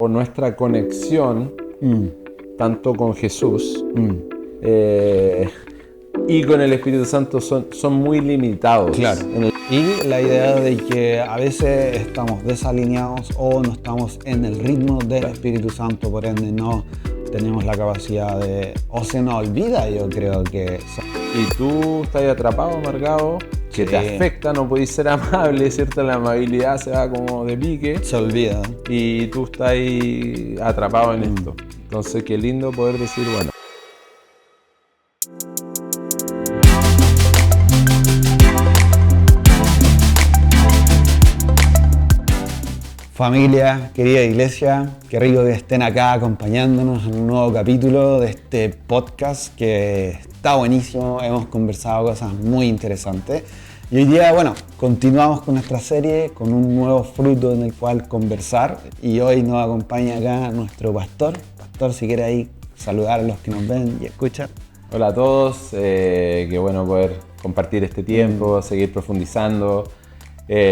o nuestra conexión tanto con Jesús y con el Espíritu Santo son muy limitados. Claro. Y la idea de que a veces estamos desalineados o no estamos en el ritmo del Espíritu Santo, por ende no tenemos la capacidad de... o se nos olvida, yo creo que... Y tú estás atrapado, amargado, que te afecta, no podés ser amable, ¿cierto? La amabilidad se va como de pique. Se olvida. Y tú estás ahí atrapado en esto. Entonces, qué lindo poder decir, bueno. Familia, querida iglesia, qué rico que estén acá acompañándonos en un nuevo capítulo de este podcast que está buenísimo. Hemos conversado cosas muy interesantes. Y hoy día, bueno, continuamos con nuestra serie con un nuevo fruto en el cual conversar. Y hoy nos acompaña acá nuestro pastor. Pastor, si quiere ahí saludar a los que nos ven y escuchan. Hola a todos, qué bueno poder compartir este tiempo, seguir profundizando.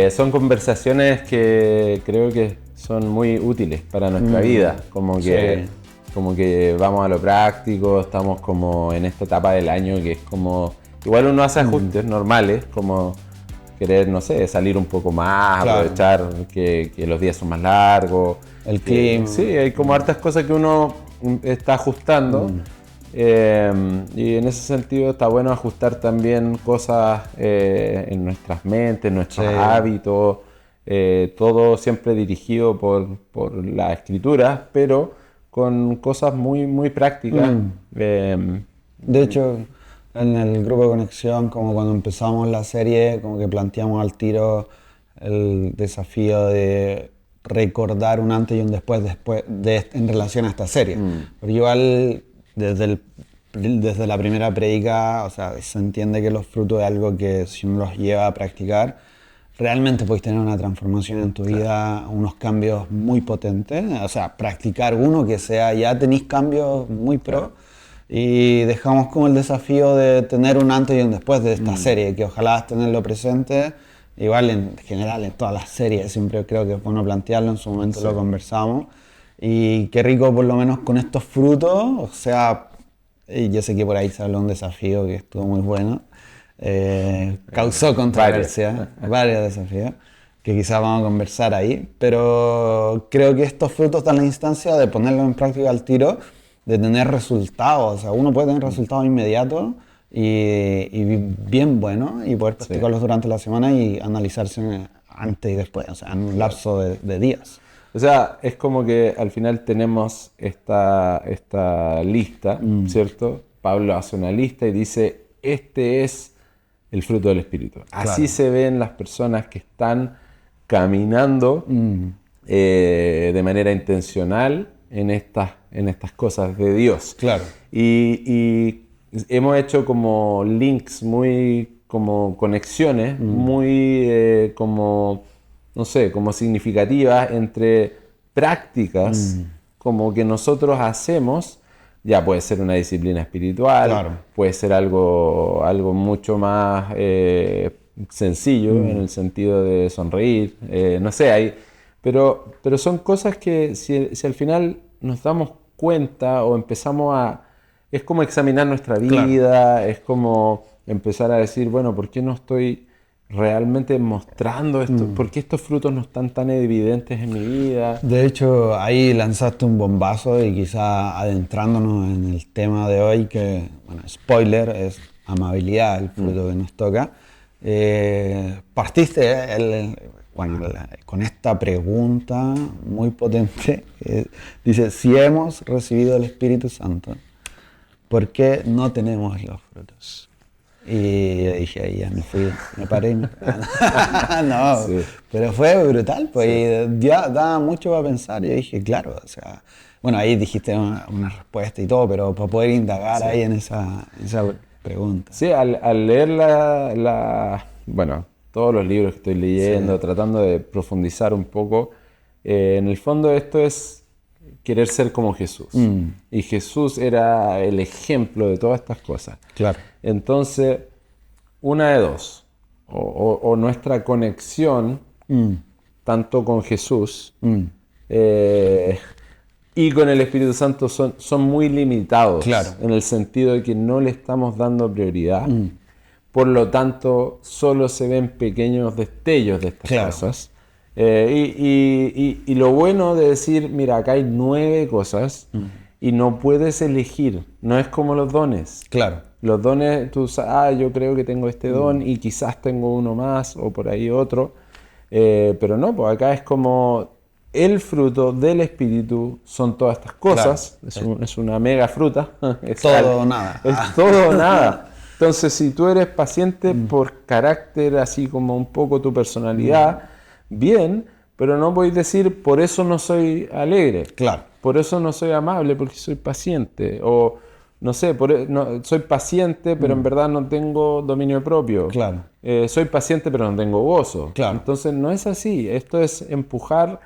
Son conversaciones que creo que son muy útiles para nuestra vida, como que vamos a lo práctico, estamos como en esta etapa del año que es como, igual uno hace ajustes normales, como querer, no sé, salir un poco más, aprovechar que los días son más largos. El clima. Sí, hay como hartas cosas que uno está ajustando. Y en ese sentido está bueno ajustar también cosas en nuestras mentes, nuestros hábitos, todo siempre dirigido por la escritura, pero con cosas muy, muy prácticas. De hecho, en el grupo de conexión, como cuando empezamos la serie, como que planteamos al tiro el desafío de recordar un antes y un después en relación a esta serie. Porque igual desde la primera prédica, o sea, se entiende que los frutos de algo que si uno los lleva a practicar, realmente podéis tener una transformación en tu vida, unos cambios muy potentes. O sea, practicar uno que sea, ya tenéis cambios muy pro. Y dejamos como el desafío de tener un antes y un después de esta serie, que ojalá tenerlo presente. Igual en general en todas las series, siempre creo que es bueno plantearlo, en su momento lo conversamos. Y qué rico por lo menos con estos frutos, o sea, yo sé que por ahí se habló un desafío que estuvo muy bueno, causó controversia, varios desafíos, que quizás vamos a conversar ahí, pero creo que estos frutos dan la instancia de ponerlo en práctica al tiro, de tener resultados, o sea, uno puede tener resultados inmediatos y bien buenos y poder practicarlos durante la semana y analizarse antes y después, o sea, en un lapso de días. O sea, es como que al final tenemos esta lista, ¿cierto? Pablo hace una lista y dice, este es el fruto del Espíritu. Así se ven las personas que están caminando de manera intencional en estas cosas de Dios. Claro. Y hemos hecho como links muy, como conexiones, muy como... no sé, como significativas entre prácticas como que nosotros hacemos, ya puede ser una disciplina espiritual, puede ser algo mucho más sencillo en el sentido de sonreír, no sé, pero son cosas que si al final nos damos cuenta o empezamos es como examinar nuestra vida, es como empezar a decir, bueno, ¿por qué no estoy realmente mostrando esto? ¿Por qué estos frutos no están tan evidentes en mi vida? De hecho, ahí lanzaste un bombazo y quizá adentrándonos en el tema de hoy, que, bueno, spoiler, es amabilidad, el fruto que nos toca. Partiste con esta pregunta muy potente. Dice, si hemos recibido el Espíritu Santo, ¿por qué no tenemos los frutos? Y yo dije, ahí ya me paré. No, pero fue brutal, pues ya daba mucho para pensar. Yo dije, claro, o sea, bueno, ahí dijiste una respuesta y todo, pero para poder indagar ahí en esa pregunta. Sí, al leer bueno, todos los libros que estoy leyendo, tratando de profundizar un poco, en el fondo esto es querer ser como Jesús. Y Jesús era el ejemplo de todas estas cosas. Claro. Entonces, una de dos. O nuestra conexión, tanto con Jesús, Y con el Espíritu Santo son muy limitados, Claro. en el sentido de que no le estamos dando prioridad. Por lo tanto, solo se ven pequeños destellos de estas Claro. cosas. Y lo bueno de decir, mira, acá hay 9 cosas y no puedes elegir. No es como los dones. Claro. Los dones, yo creo que tengo este don y quizás tengo uno más o por ahí otro. Pero no, pues acá es como el fruto del Espíritu son todas estas cosas. Claro. Es una mega fruta. Es Todo o nada. Es todo o nada. Entonces, si tú eres paciente por carácter, así como un poco tu personalidad, bien, pero no podéis decir, por eso no soy alegre. Claro. Por eso no soy amable, porque soy paciente. O, no sé, soy paciente, pero en verdad no tengo dominio propio. Claro. Soy paciente, pero no tengo gozo. Claro. Entonces, no es así. Esto es empujar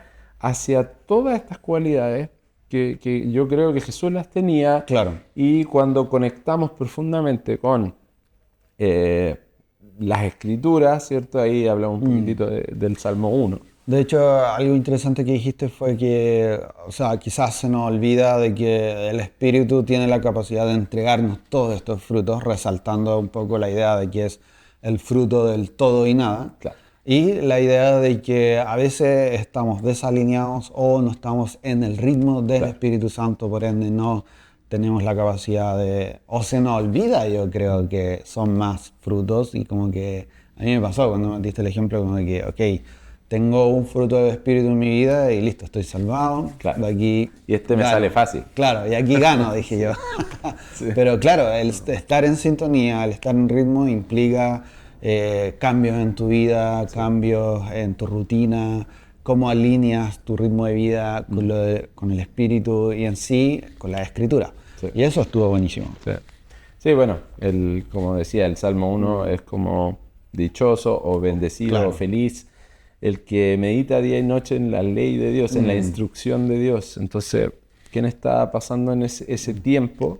hacia todas estas cualidades que yo creo que Jesús las tenía. Claro. Y cuando conectamos profundamente con las escrituras, ¿cierto? Ahí hablamos un poquitito del Salmo 1. De hecho, algo interesante que dijiste fue que, o sea, quizás se nos olvida de que el Espíritu tiene la capacidad de entregarnos todos estos frutos, resaltando un poco la idea de que es el fruto del todo y nada. Claro. Y la idea de que a veces estamos desalineados o no estamos en el ritmo del Espíritu Santo, por ende no tenemos la capacidad de, o se nos olvida, yo creo que son más frutos. Y como que a mí me pasó cuando me diste el ejemplo como de que, ok, tengo un fruto del Espíritu en mi vida y listo, estoy salvado. Claro. De aquí, Y me claro, sale fácil. Claro, y aquí gano, dije yo. Sí. Pero claro, el estar en sintonía, el estar en ritmo implica cambios en tu vida, cambios en tu rutina, cómo alineas tu ritmo de vida con el Espíritu y en sí con la Escritura. Sí. Y eso estuvo buenísimo. Sí, sí, bueno, como decía, el Salmo 1 es como dichoso o bendecido Claro. o feliz el que medita día y noche en la ley de Dios, en la instrucción de Dios. Entonces, ¿quién está pasando en ese tiempo?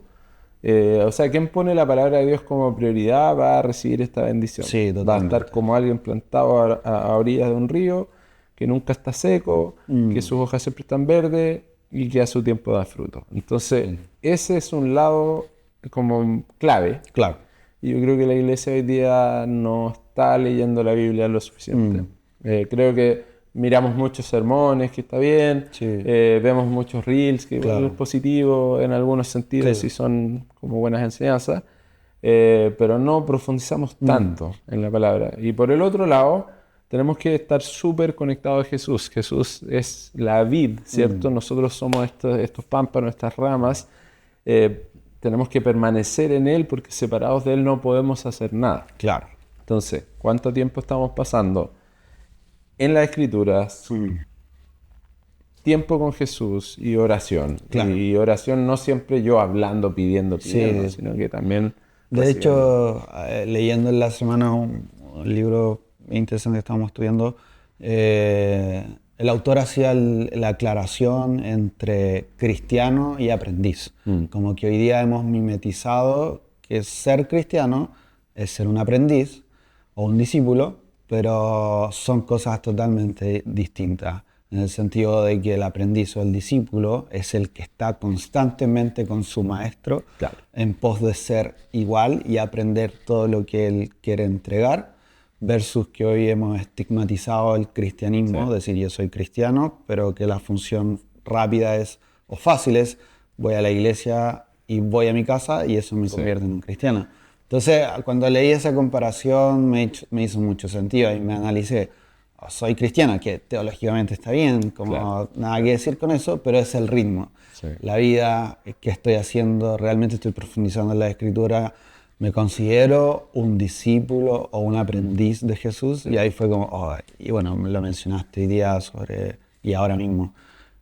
O sea, ¿quién pone la palabra de Dios como prioridad va a recibir esta bendición? Sí, Va a totalmente. estar como alguien plantado a orillas de un río, que nunca está seco, que sus hojas siempre están verdes y que a su tiempo da fruto. Entonces, ese es un lado como clave. Claro. Y yo creo que la iglesia hoy día no está leyendo la Biblia lo suficiente. Creo que miramos muchos sermones, que está bien, Sí. vemos muchos reels, que igual Claro. es positivo en algunos sentidos Sí. y son como buenas enseñanzas, pero no profundizamos tanto en la palabra. Y por el otro lado, tenemos que estar súper conectados a Jesús. Jesús es la vid, ¿cierto? Nosotros somos estos pámpanos, estas ramas. Tenemos que permanecer en Él porque separados de Él no podemos hacer nada. Claro. Entonces, ¿cuánto tiempo estamos pasando en las Escrituras? Tiempo con Jesús y oración. Claro. Y oración no siempre yo hablando, pidiendo, Sí. sino que también... De recibiendo. hecho, leyendo en la semana un libro interesante que estábamos estudiando, el autor hacía la aclaración entre cristiano y aprendiz. Como que hoy día hemos mimetizado que ser cristiano es ser un aprendiz o un discípulo, pero son cosas totalmente distintas. En el sentido de que el aprendiz o el discípulo es el que está constantemente con su maestro, Claro. en pos de ser igual y aprender todo lo que él quiere entregar, versus que hoy hemos estigmatizado el cristianismo, Sí. decir yo soy cristiano, pero que la función rápida es, o fácil es, voy a la iglesia y voy a mi casa y eso me convierte en un cristiano. Entonces, cuando leí esa comparación me hizo mucho sentido y me analicé. Soy cristiano, que teológicamente está bien, como Claro. nada que decir con eso, pero es el ritmo. Sí. La vida que estoy haciendo, realmente estoy profundizando en la Escritura, me considero un discípulo o un aprendiz de Jesús, y ahí fue como, y bueno, lo mencionaste hoy día y ahora mismo,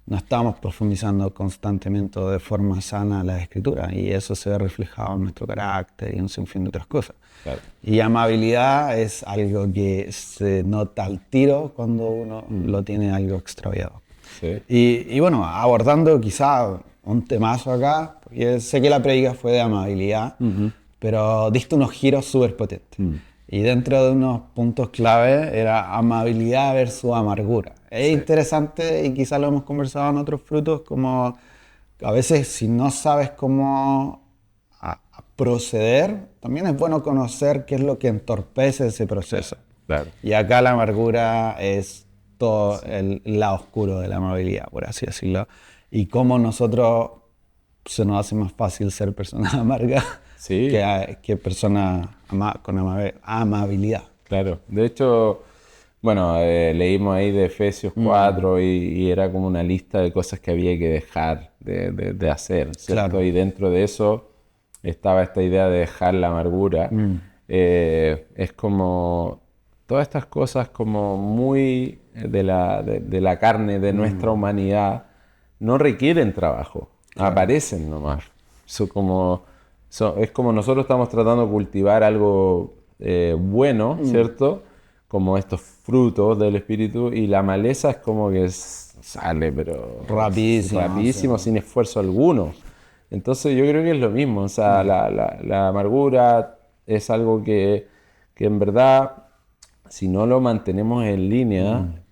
no estamos profundizando constantemente o de forma sana la Escritura, y eso se ve reflejado en nuestro carácter y en un sinfín de otras cosas. Claro. Y amabilidad es algo que se nota al tiro cuando uno lo tiene algo extraviado. Sí. Y bueno, abordando quizá un temazo acá, porque sé que la predica fue de amabilidad, pero diste unos giros súper potentes. Y dentro de unos puntos clave era amabilidad versus amargura. Es interesante y quizá lo hemos conversado en otros frutos, como a veces si no sabes cómo a proceder, también es bueno conocer qué es lo que entorpece ese proceso. Claro. Y acá la amargura es todo el lado oscuro de la amabilidad, por así decirlo. Y cómo nosotros se nos hace más fácil ser personas amargas Sí. que personas con amabilidad. Claro, de hecho, bueno, leímos ahí de Efesios 4 y era como una lista de cosas que había que dejar de hacer, ¿cierto? Claro. Y dentro de eso estaba esta idea de dejar la amargura. Es como todas estas cosas como muy de la carne, de nuestra humanidad, no requieren trabajo, aparecen nomás. Es como nosotros estamos tratando de cultivar algo bueno, ¿cierto? Como estos frutos del espíritu y la maleza es como que sale, pero Rapidísimo, rapidísimo, o sea. sin esfuerzo alguno. Entonces yo creo que es lo mismo, o sea, la amargura es algo que en verdad, si no lo mantenemos en línea,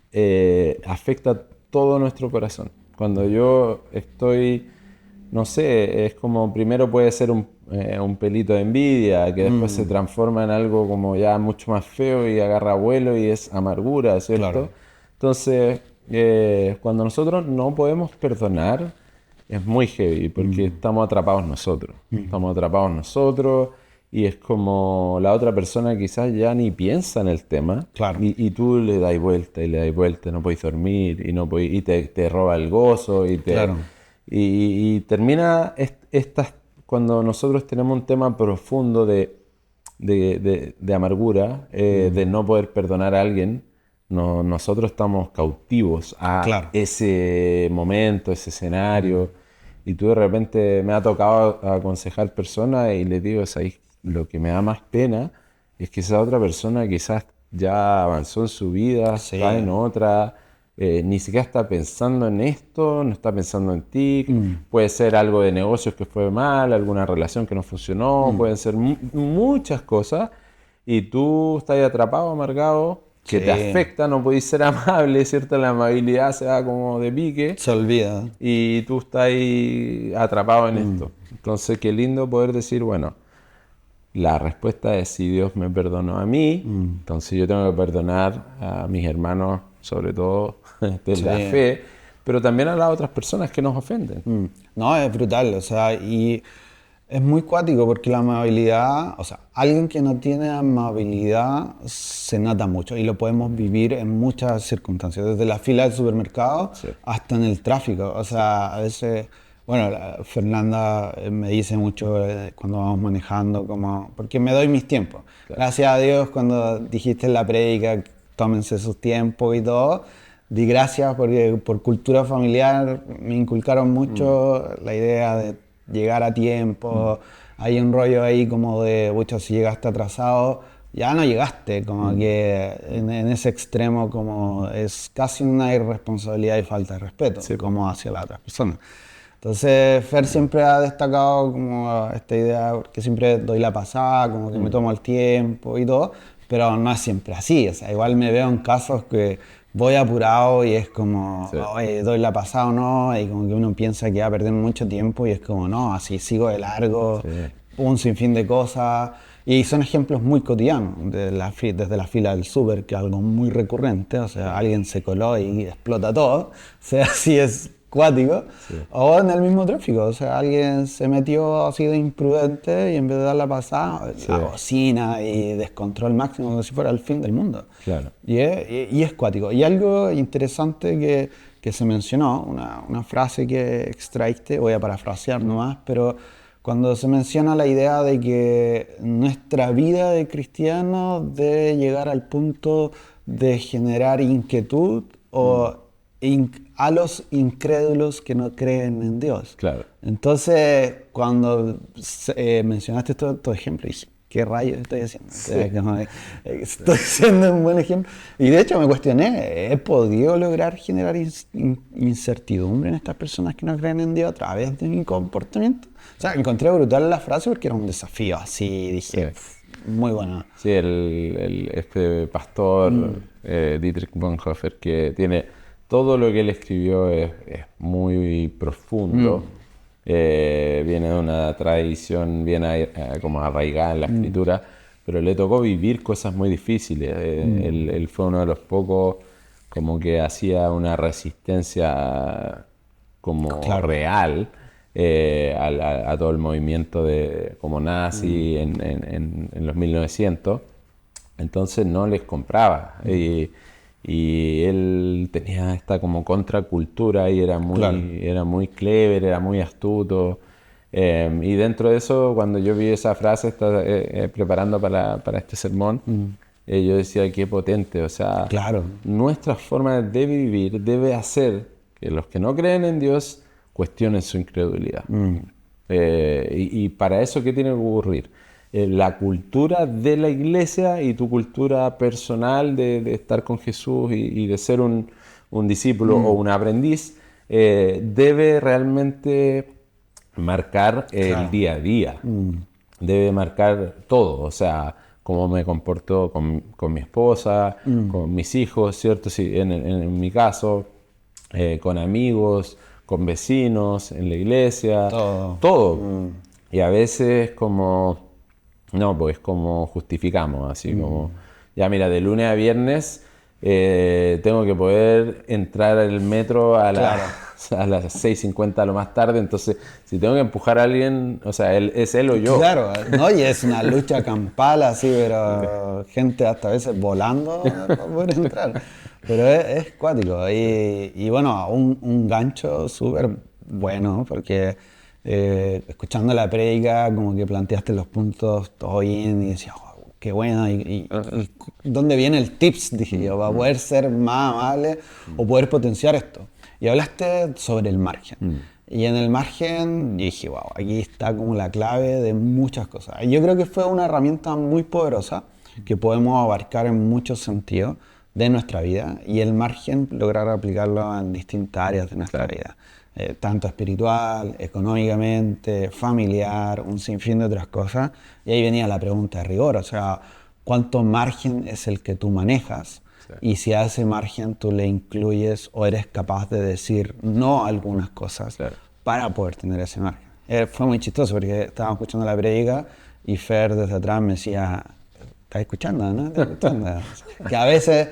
afecta todo nuestro corazón. Cuando yo estoy, no sé, es como primero puede ser un pelito de envidia, que después se transforma en algo como ya mucho más feo y agarra vuelo y es amargura, ¿cierto? Claro. Entonces, cuando nosotros no podemos perdonar, es muy heavy porque estamos atrapados nosotros. Estamos atrapados nosotros y es como la otra persona quizás ya ni piensa en el tema Claro. y tú le das vuelta y le das vuelta, no podéis dormir y, no podéis, y te roba el gozo Claro. y termina cuando nosotros tenemos un tema profundo de amargura, de no poder perdonar a alguien, nosotros estamos cautivos a Claro. ese momento, ese escenario. Y tú de repente me ha tocado aconsejar personas y les digo, ¿sabes? Lo que me da más pena es que esa otra persona quizás ya avanzó en su vida, Sí. está en otra, ni siquiera está pensando en esto, no está pensando en ti. Puede ser algo de negocios que fue mal, alguna relación que no funcionó, pueden ser muchas cosas. Y tú estás atrapado, amargado, que te Sí. afecta, no podés ser amable, ¿cierto? La amabilidad se da como de pique Se olvida. y tú estás ahí atrapado en esto. Entonces, qué lindo poder decir, bueno, la respuesta es si Dios me perdonó a mí, entonces yo tengo que perdonar a mis hermanos, sobre todo de la Sí. fe, pero también a las otras personas que nos ofenden. No, es brutal, o sea, y es muy cuático porque la amabilidad, o sea, alguien que no tiene amabilidad se nota mucho y lo podemos vivir en muchas circunstancias, desde la fila del supermercado Sí. hasta en el tráfico. O sea, a veces, bueno, Fernanda me dice mucho cuando vamos manejando, como, porque me doy mis tiempos. Gracias a Dios, cuando dijiste en la prédica, tómense sus tiempos y todo. Di gracias porque por cultura familiar me inculcaron mucho la idea de llegar a tiempo. Hay un rollo ahí como de, mucho si llegaste atrasado, ya no llegaste, como que en ese extremo como es casi una irresponsabilidad y falta de respeto, Sí. como hacia la otra persona. Entonces Fer siempre ha destacado como esta idea, porque siempre doy la pasada, como que me tomo el tiempo y todo, pero no es siempre así, o sea, igual me veo en casos que voy apurado y es como, Sí. oye, doy la pasada o no, y como que uno piensa que va a perder mucho tiempo y es como, no, así sigo de largo, Sí. un sinfín de cosas. Y son ejemplos muy cotidianos, desde la fila del súper, que es algo muy recurrente, o sea, alguien se coló y explota todo, o sea, así es cuático, o en el mismo tráfico, o sea, alguien se metió así de imprudente y en vez de dar la pasada, la bocina y descontrol máximo, como si fuera el fin del mundo. Claro. Y es cuático. Y algo interesante que se mencionó, una frase que extraíste, voy a parafrasear nomás, pero cuando se menciona la idea de que nuestra vida de cristiano debe llegar al punto de generar inquietud o a los incrédulos que no creen en Dios. Claro. Entonces, cuando mencionaste estos ejemplos, dije, ¿qué rayos estoy haciendo? O sea, como, estoy siendo un buen ejemplo. Y de hecho me cuestioné, ¿he podido lograr generar incertidumbre en estas personas que no creen en Dios a través de mi comportamiento? O sea, encontré brutal la frase porque era un desafío, así dije, muy bueno. Sí, este pastor Dietrich Bonhoeffer, que tiene todo lo que él escribió es muy profundo viene de una tradición bien como arraigada en la escritura, pero le tocó vivir cosas muy difíciles. Él fue uno de los pocos como que hacía una resistencia como real a todo el movimiento como nazi en los 1900. Entonces no les compraba. Y él tenía esta como contracultura y era muy clever, era muy astuto. Y dentro de eso, cuando yo vi esa frase preparando para este sermón, yo decía, qué potente. O sea, nuestra forma de vivir debe hacer que los que no creen en Dios cuestionen su incredulidad. Y para eso, ¿qué tiene que ocurrir? La cultura de la iglesia y tu cultura personal de estar con Jesús y de ser un discípulo o un aprendiz debe realmente marcar el día a día. Debe marcar todo, o sea, cómo me comporto con mi esposa, con mis hijos, ¿cierto? Sí, en mi caso, con amigos, con vecinos, en la iglesia, todo. Y a veces pues como justificamos, así como, ya mira, de lunes a viernes tengo que poder entrar al metro a las 6:50 lo más tarde, entonces si tengo que empujar a alguien, o sea, es él o yo. Claro, ¿no? Y es una lucha campal así, pero gente hasta a veces volando para poder entrar. Pero es cuático y bueno, un gancho súper bueno, porque escuchando la prédica como que planteaste los puntos todo bien y decías, oh, qué bueno, y ¿dónde viene el tips? Dije yo, para poder ser más amable o poder potenciar esto. Y hablaste sobre el margen. Y en el margen dije, wow, aquí está como la clave de muchas cosas. Y yo creo que fue una herramienta muy poderosa que podemos abarcar en muchos sentidos de nuestra vida y el margen lograr aplicarlo en distintas áreas de nuestra vida. Tanto espiritual, económicamente, familiar, un sinfín de otras cosas. Y ahí venía la pregunta de rigor, o sea, ¿cuánto margen es el que tú manejas? Sí. Y si a ese margen tú le incluyes o eres capaz de decir no a algunas cosas para poder tener ese margen. Fue muy chistoso porque estábamos escuchando la prédica y Fer desde atrás me decía, ¿estás escuchando, no? ¿Estás escuchando? Que a veces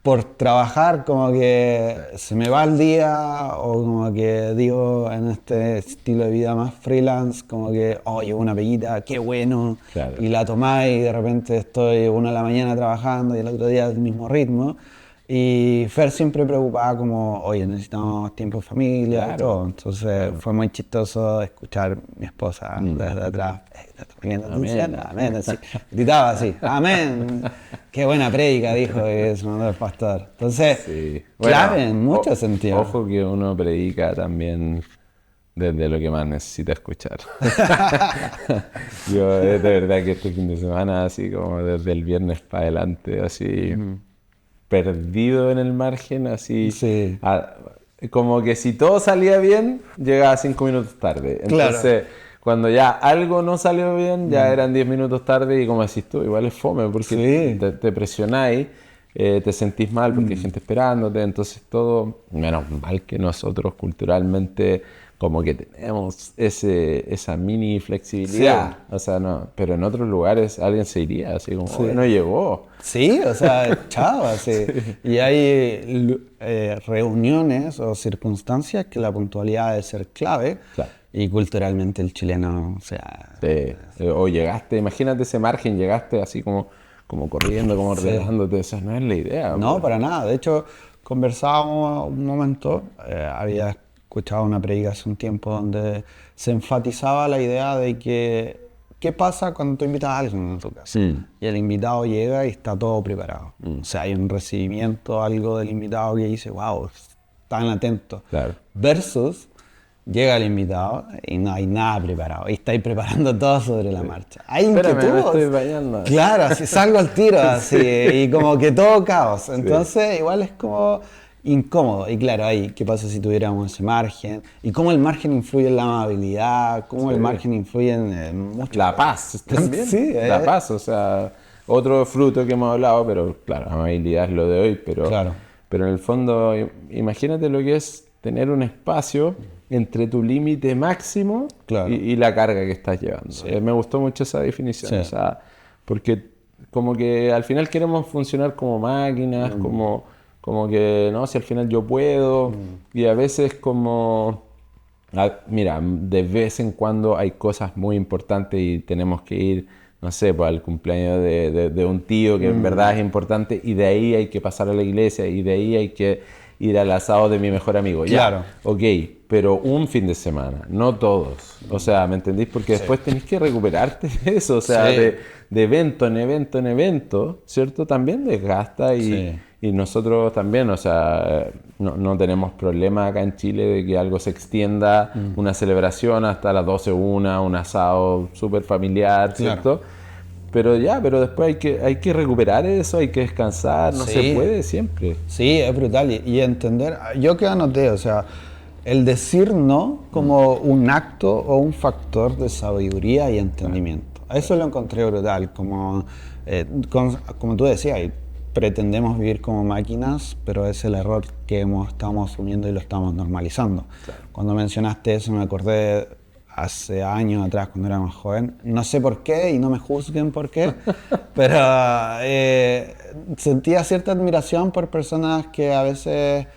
por trabajar como que se me va el día o como que digo en este estilo de vida más freelance como que llevo una peguita, qué bueno, y la tomáis y de repente estoy 1 de la mañana trabajando y el otro día el mismo ritmo y Fer siempre preocupaba como, oye, necesitamos tiempo de familia y todo, entonces fue muy chistoso escuchar a mi esposa desde atrás, ¿estás poniendo atención? Amén, así, gritaba así, amén. Qué buena prédica, dijo que es el pastor. Entonces, clave en muchos sentidos. Ojo que uno predica también desde lo que más necesita escuchar. Yo, de verdad que este fin de semana, así como desde el viernes para adelante, así, perdido en el margen, así, como que si todo salía bien, llegaba 5 minutos tarde. Entonces, cuando ya algo no salió bien, ya eran 10 minutos tarde y como decís tú, igual es fome porque te presionáis, te sentís mal porque hay gente esperándote, entonces todo, menos mal que nosotros culturalmente como que tenemos esa mini flexibilidad, o sea, no, pero en otros lugares alguien se iría, así como, no llegó. Sí, o sea, chao, así. Y hay reuniones o circunstancias que la puntualidad debe ser clave. Y culturalmente el chileno, o sea... O llegaste, imagínate ese margen, llegaste así como corriendo, como ordenándote, esa no es la idea. No, para nada. De hecho, conversábamos un momento, había escuchado una predica hace un tiempo donde se enfatizaba la idea de que ¿qué pasa cuando tú invitas a alguien a tu casa? Y el invitado llega y está todo preparado. O sea, hay un recibimiento, algo del invitado que dice, wow, están atentos. Versus... llega el invitado y no hay nada preparado. Y estáis preparando todo sobre la marcha. Hay inquietud. Me estoy bañando. Claro, así salgo al tiro, así, y como que todo caos. Entonces, igual es como incómodo. Y claro, ahí, ¿qué pasa si tuviéramos ese margen? Y cómo el margen influye en la amabilidad, cómo el margen influye en mucho. La paz también. La paz, o sea, otro fruto que hemos hablado, pero claro, amabilidad es lo de hoy, pero en el fondo, imagínate lo que es tener un espacio entre tu límite máximo Claro. y la carga que estás llevando. Sí. Me gustó mucho esa definición, Sí. o sea, porque como que al final queremos funcionar como máquinas, como que, no, si al final yo puedo, y a veces como, mira, de vez en cuando hay cosas muy importantes y tenemos que ir, no sé, pues al cumpleaños de un tío que en verdad es importante, y de ahí hay que pasar a la iglesia, y de ahí hay que ir al asado de mi mejor amigo. Claro. Ya, ok, pero un fin de semana, no todos. O sea, ¿me entendís? Porque después tenés que recuperarte de eso, o sea, Sí. de evento en evento en evento, ¿cierto? También desgasta Sí. y nosotros también, o sea, no tenemos problema acá en Chile de que algo se extienda, una celebración hasta las 12 una, un asado súper familiar, ¿cierto? Pero después hay que recuperar eso, hay que descansar, no se Sí. puede siempre. Sí, es brutal. Y entender, yo que anoté, o sea, el decir no como un acto o un factor de sabiduría y entendimiento. Eso lo encontré brutal, como, como tú decías, y pretendemos vivir como máquinas, pero es el error que estamos asumiendo y lo estamos normalizando. Cuando mencionaste eso me acordé hace años atrás, cuando era más joven. No sé por qué y no me juzguen por qué, pero sentía cierta admiración por personas que a veces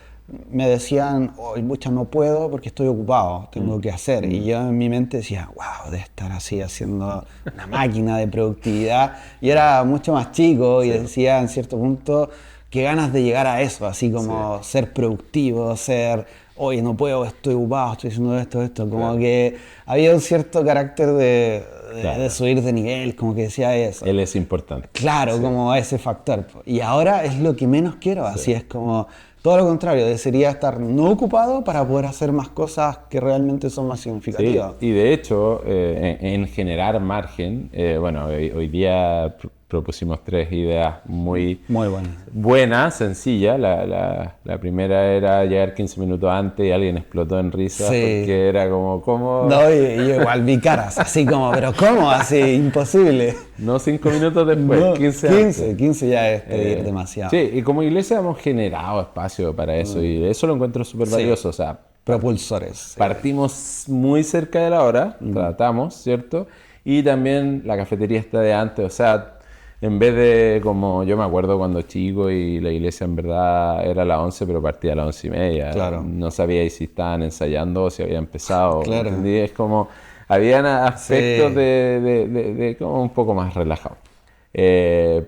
me decían, hoy mucha no puedo porque estoy ocupado, tengo que hacer. Y yo en mi mente decía, wow, de estar así haciendo una máquina de productividad. Y era mucho más chico y decía en cierto punto, qué ganas de llegar a eso, así como ser productivo, ser, oye, no puedo, estoy ocupado, estoy haciendo esto, como que había un cierto carácter de subir de nivel, como que decía eso. Él es importante. Claro, como ese factor. Y ahora es lo que menos quiero, así es como todo lo contrario, desearía estar no ocupado para poder hacer más cosas que realmente son más Sí, significativas. y de hecho, en generar margen, bueno, hoy día propusimos 3 ideas muy Muy bueno. buenas, sencillas. La primera era llegar 15 minutos antes y alguien explotó en risas Sí. porque era como, ¿cómo? No, y yo igual vi caras, así como, pero ¿cómo? Así, imposible. No 5 minutos después, No, 15 antes. 15 ya es pedir demasiado. Sí, y como iglesia hemos generado espacio para eso y eso lo encuentro súper valioso. O sea, Propulsores. partimos muy cerca de la hora, tratamos, ¿cierto? Y también la cafetería está de antes, o sea, en vez de como yo me acuerdo cuando chico y la iglesia en verdad era a las 11, pero partía a las 11:30. Claro. No sabía si estaban ensayando o si había empezado. Claro. ¿Entendí? Es como, habían aspectos Sí. de como un poco más relajados.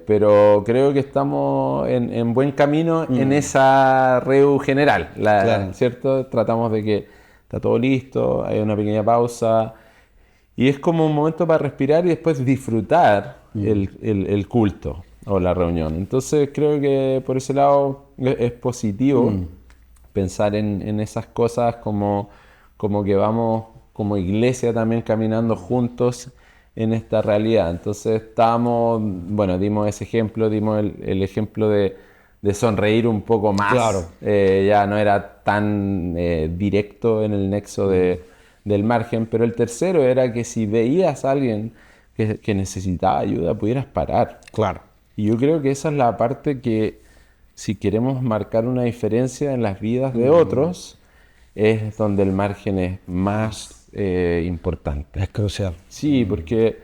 Pero creo que estamos en buen camino en esa reu general, Claro. ¿cierto? Tratamos de que está todo listo, hay una pequeña pausa y es como un momento para respirar y después disfrutar el culto o la reunión. Entonces creo que por ese lado es positivo pensar en esas cosas como que vamos como iglesia también caminando juntos en esta realidad. Entonces bueno, dimos ese ejemplo, dimos el ejemplo de sonreír un poco más. Claro. Ya no era tan directo en el nexo del margen, pero el tercero era que si veías a alguien que necesitaba ayuda, pudieras parar. Claro. Y yo creo que esa es la parte que, si queremos marcar una diferencia en las vidas de otros, es donde el margen es más importante. Es crucial. Sí, porque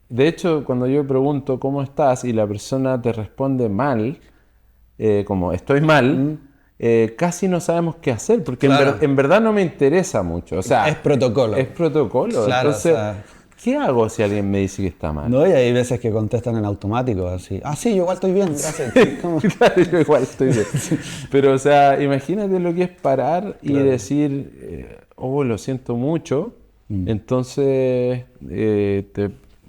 de hecho cuando yo pregunto cómo estás y la persona te responde mal, como estoy mal, casi no sabemos qué hacer, porque Claro. en verdad no me interesa mucho. O sea, Es protocolo. es protocolo. Claro, Entonces, o sea, ¿qué hago si alguien me dice que está mal? no, y hay veces que contestan en automático, así. Ah, sí, yo igual estoy bien, gracias. Como- Claro, yo igual estoy bien. Pero, o sea, imagínate lo que es parar y decir, oh, lo siento mucho. Entonces,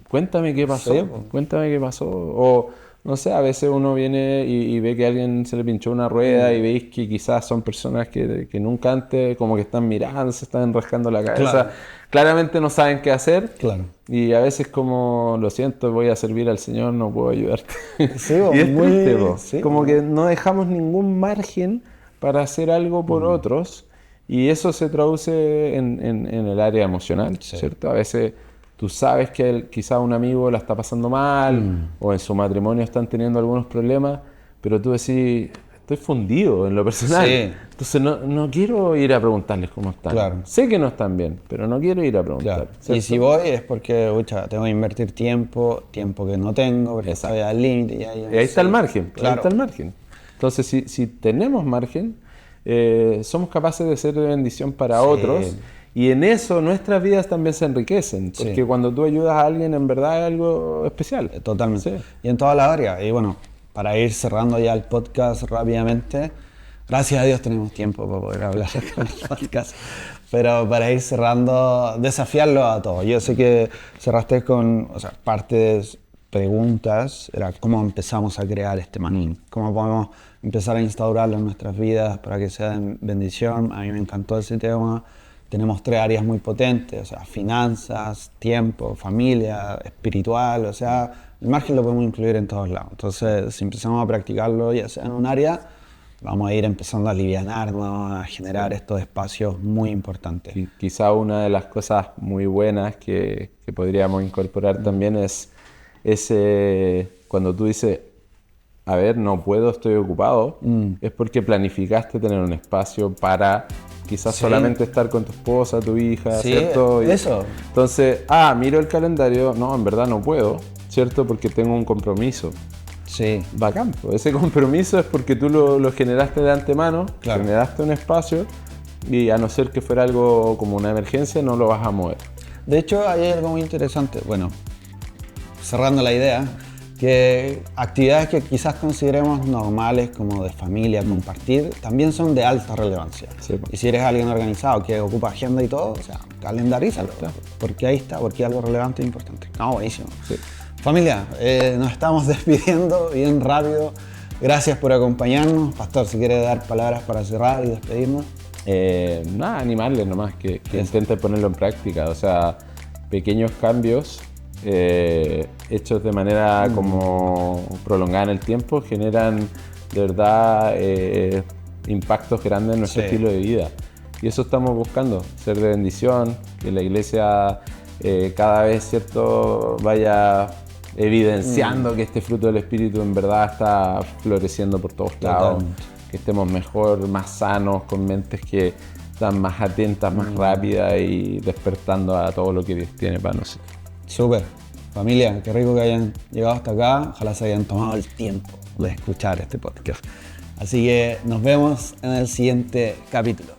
cuéntame qué pasó. Sí, po. Cuéntame qué pasó. O, no sé, a veces uno viene y ve que a alguien se le pinchó una rueda y veis que quizás son personas que nunca antes, como que están mirando, se están enroscando la cabeza. Claro. Claramente no saben qué hacer. Claro. Y a veces como, lo siento, voy a servir al Señor, no puedo ayudarte. Sí, po, y es muy- triste, po. sí, Como po. que no dejamos ningún margen para hacer algo por otros. Y eso se traduce en el área emocional, ¿cierto? A veces tú sabes que quizá un amigo la está pasando mal o en su matrimonio están teniendo algunos problemas, pero tú decís, estoy fundido en lo personal. Sí. Entonces no quiero ir a preguntarles cómo están. Claro. Sé que no están bien, pero no quiero ir a preguntar. Claro. Y si voy es porque, tengo que invertir tiempo que no tengo, porque estoy al límite. Y ahí está el margen, Claro. ahí está el margen. Entonces, si tenemos margen, somos capaces de ser de bendición para otros. Y en eso nuestras vidas también se enriquecen, porque cuando tú ayudas a alguien en verdad es algo especial. Totalmente. Sí. Y en todas las áreas. Y bueno, para ir cerrando ya el podcast rápidamente, gracias a Dios tenemos tiempo para poder hablar en el podcast. Pero para ir cerrando, desafiarlo a todos. Yo sé que cerraste con, parte de preguntas, era cómo empezamos a crear este maní, cómo podemos empezar a instaurarlo en nuestras vidas para que sea de bendición. A mí me encantó ese tema. Tenemos 3 áreas muy potentes, finanzas, tiempo, familia, espiritual, el margen lo podemos incluir en todos lados. Entonces, si empezamos a practicarlo, ya sea en un área, vamos a ir empezando a alivianarnos, a generar estos espacios muy importantes. Y quizá una de las cosas muy buenas que podríamos incorporar también es cuando tú dices, a ver, no puedo, estoy ocupado, es porque planificaste tener un espacio para quizás solamente estar con tu esposa, tu hija, ¿cierto? Eso. Entonces, miro el calendario, no, en verdad no puedo, ¿cierto? Porque tengo un compromiso. Sí. Bacán, pues. Ese compromiso es porque tú lo generaste de antemano, generaste un espacio y a no ser que fuera algo como una emergencia, no lo vas a mover. De hecho, hay algo muy interesante, cerrando la idea, que actividades que quizás consideremos normales como de familia, compartir, también son de alta relevancia. Sí. Y si eres alguien organizado que ocupa agenda y todo, calendarízalo, porque ahí está, porque es algo relevante e importante. No, buenísimo. Sí. Familia, nos estamos despidiendo bien rápido. Gracias por acompañarnos. Pastor, si quiere dar palabras para cerrar y despedirnos. Animarles nomás, que intenten ponerlo en práctica. Pequeños cambios hechos de manera como prolongada en el tiempo generan de verdad impactos grandes en nuestro estilo de vida. Y eso estamos buscando, ser de bendición, que la iglesia cada vez, ¿cierto?, vaya evidenciando que este fruto del Espíritu en verdad está floreciendo por todos lados, que estemos mejor, más sanos, con mentes que están más atentas, más rápidas y despertando a todo lo que Dios tiene para nosotros. Súper. Familia, qué rico que hayan llegado hasta acá. Ojalá se hayan tomado el tiempo de escuchar este podcast. Así que nos vemos en el siguiente capítulo.